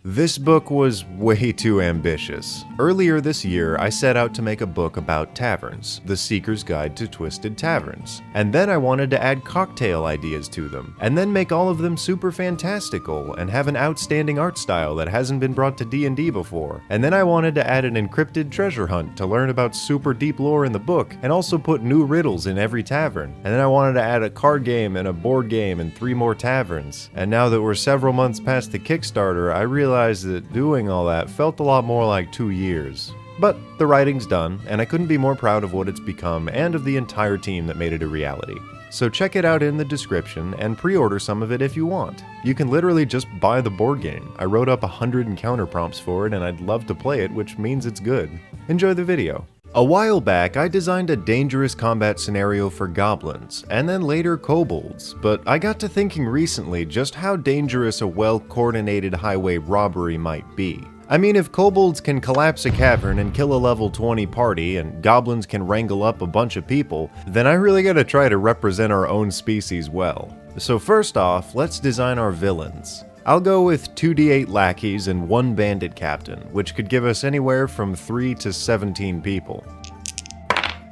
This book was way too ambitious. Earlier this year, I set out to make a book about taverns, The Seeker's Guide to Twisted Taverns. And then I wanted to add cocktail ideas to them, and then make all of them super fantastical, and have an outstanding art style that hasn't been brought to D&D before. And then I wanted to add an encrypted treasure hunt to learn about super deep lore in the book, and also put new riddles in every tavern. And then I wanted to add a card game and a board game and 3 more taverns. And now that we're several months past the Kickstarter, I realized that doing all that felt a lot more like 2 years. But the writing's done, and I couldn't be more proud of what it's become and of the entire team that made it a reality. So check it out in the description and pre-order some of it if you want. You can literally just buy the board game. I wrote up 100 encounter prompts for it and I'd love to play it, which means it's good. Enjoy the video. A while back, I designed a dangerous combat scenario for goblins, and then later kobolds, but I got to thinking recently just how dangerous a well-coordinated highway robbery might be. I mean, if kobolds can collapse a cavern and kill a level 20 party, and goblins can wrangle up a bunch of people, then I really gotta try to represent our own species well. So first off, let's design our villains. I'll go with 2d8 lackeys and 1 bandit captain, which could give us anywhere from 3 to 17 people.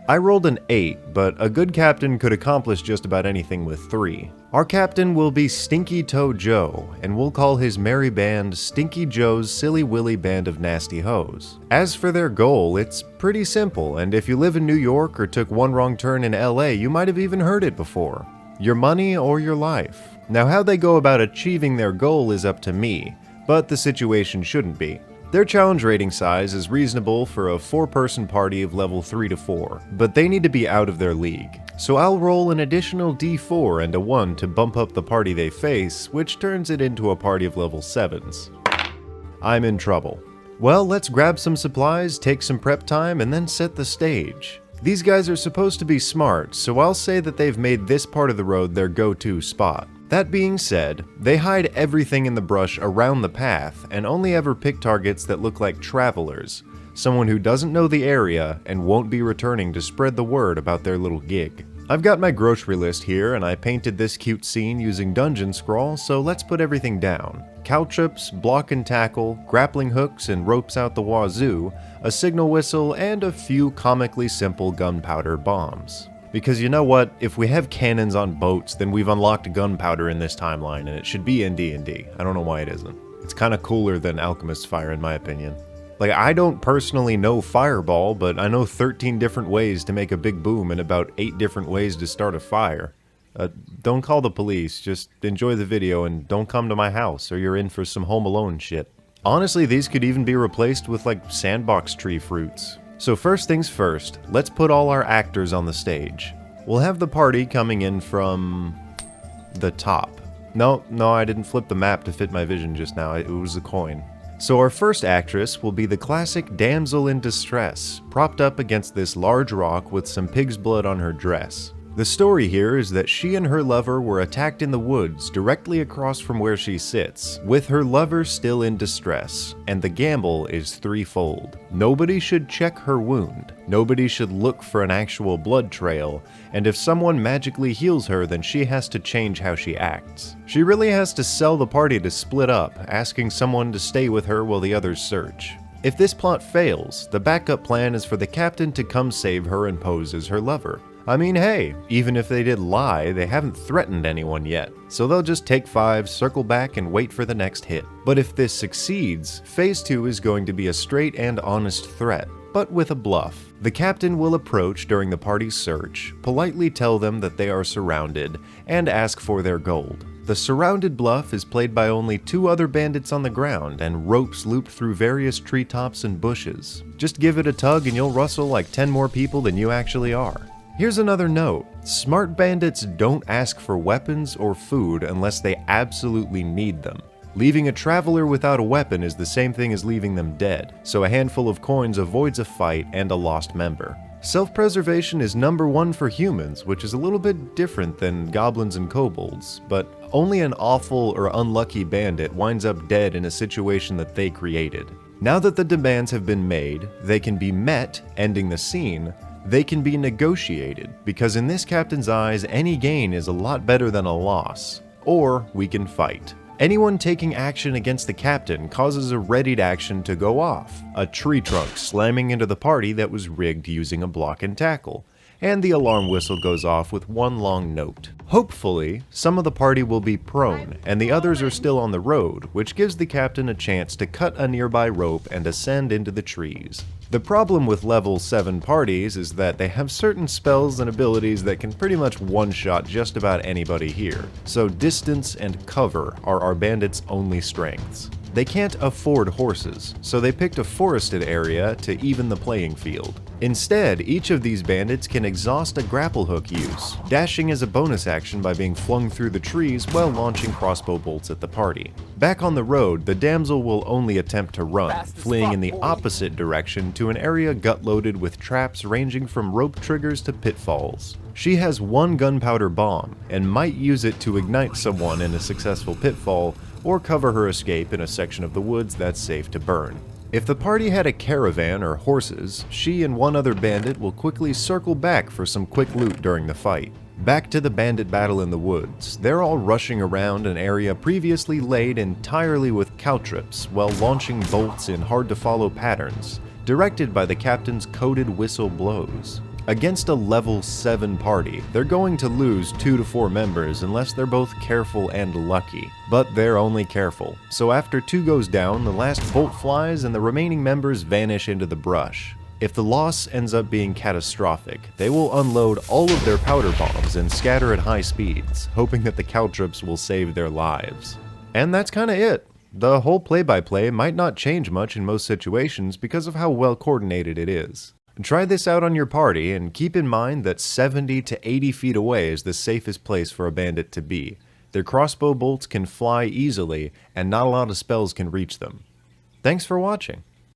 I rolled an 8, but a good captain could accomplish just about anything with 3. Our captain will be Stinky Toe Joe, and we'll call his merry band Stinky Joe's Silly Willy Band of Nasty Hoes. As for their goal, it's pretty simple, and if you live in New York or took one wrong turn in LA, you might have even heard it before. Your money or your life. Now how they go about achieving their goal is up to me, but the situation shouldn't be. Their challenge rating size is reasonable for a 4-person party of level 3 to 4, but they need to be out of their league. So I'll roll an additional d4 and a 1 to bump up the party they face, which turns it into a party of level 7s. I'm in trouble. Well, let's grab some supplies, take some prep time, and then set the stage. These guys are supposed to be smart, so I'll say that they've made this part of the road their go-to spot. That being said, they hide everything in the brush around the path and only ever pick targets that look like travelers, someone who doesn't know the area and won't be returning to spread the word about their little gig. I've got my grocery list here and I painted this cute scene using Dungeon Scrawl, so let's put everything down. Caltrops, block and tackle, grappling hooks and ropes out the wazoo, a signal whistle, and a few comically simple gunpowder bombs. Because you know what, if we have cannons on boats, then we've unlocked gunpowder in this timeline, and it should be in D&D. I don't know why it isn't. It's kinda cooler than Alchemist's Fire in my opinion. Like, I don't personally know Fireball, but I know 13 different ways to make a big boom and about 8 different ways to start a fire. Don't call the police, just enjoy the video and don't come to my house or you're in for some Home Alone shit. Honestly, these could even be replaced with like sandbox tree fruits. So first things first, let's put all our actors on the stage. We'll have the party coming in from the top. No, I didn't flip the map to fit my vision just now, it was a coin. So our first actress will be the classic damsel in distress, propped up against this large rock with some pig's blood on her dress. The story here is that she and her lover were attacked in the woods directly across from where she sits, with her lover still in distress, and the gamble is threefold. Nobody should check her wound, nobody should look for an actual blood trail, and if someone magically heals her, then she has to change how she acts. She really has to sell the party to split up, asking someone to stay with her while the others search. If this plot fails, the backup plan is for the captain to come save her and pose as her lover. I mean, hey, even if they did lie, they haven't threatened anyone yet, so they'll just take 5, circle back, and wait for the next hit. But if this succeeds, Phase 2 is going to be a straight and honest threat, but with a bluff. The captain will approach during the party's search, politely tell them that they are surrounded, and ask for their gold. The surrounded bluff is played by only 2 other bandits on the ground and ropes looped through various treetops and bushes. Just give it a tug and you'll rustle like 10 more people than you actually are. Here's another note. Smart bandits don't ask for weapons or food unless they absolutely need them. Leaving a traveler without a weapon is the same thing as leaving them dead, so a handful of coins avoids a fight and a lost member. Self-preservation is number 1 for humans, which is a little bit different than goblins and kobolds, but only an awful or unlucky bandit winds up dead in a situation that they created. Now that the demands have been made, they can be met, ending the scene. They can be negotiated, because in this captain's eyes, any gain is a lot better than a loss. Or we can fight. Anyone taking action against the captain causes a readied action to go off, a tree trunk slamming into the party that was rigged using a block and tackle, and the alarm whistle goes off with one long note. Hopefully, some of the party will be prone, and the others are still on the road, which gives the captain a chance to cut a nearby rope and ascend into the trees. The problem with level 7 parties is that they have certain spells and abilities that can pretty much one-shot just about anybody here, so distance and cover are our bandits' only strengths. They can't afford horses, so they picked a forested area to even the playing field. Instead, each of these bandits can exhaust a grapple hook use, dashing as a bonus action by being flung through the trees while launching crossbow bolts at the party. Back on the road, the damsel will only attempt to run, fleeing in the opposite direction to an area gut-loaded with traps ranging from rope triggers to pitfalls. She has one gunpowder bomb, and might use it to ignite someone in a successful pitfall, or cover her escape in a section of the woods that's safe to burn. If the party had a caravan or horses, she and one other bandit will quickly circle back for some quick loot during the fight. Back to the bandit battle in the woods, they're all rushing around an area previously laid entirely with caltrops while launching bolts in hard-to-follow patterns, directed by the captain's coded whistle blows. Against a level 7 party, they're going to lose 2 to 4 members unless they're both careful and lucky. But they're only careful, so after 2 goes down, the last bolt flies and the remaining members vanish into the brush. If the loss ends up being catastrophic, they will unload all of their powder bombs and scatter at high speeds, hoping that the caltrops will save their lives. And that's kinda it. The whole play-by-play might not change much in most situations because of how well coordinated it is. Try this out on your party, and keep in mind that 70 to 80 feet away is the safest place for a bandit to be. Their crossbow bolts can fly easily, and not a lot of spells can reach them. Thanks for watching.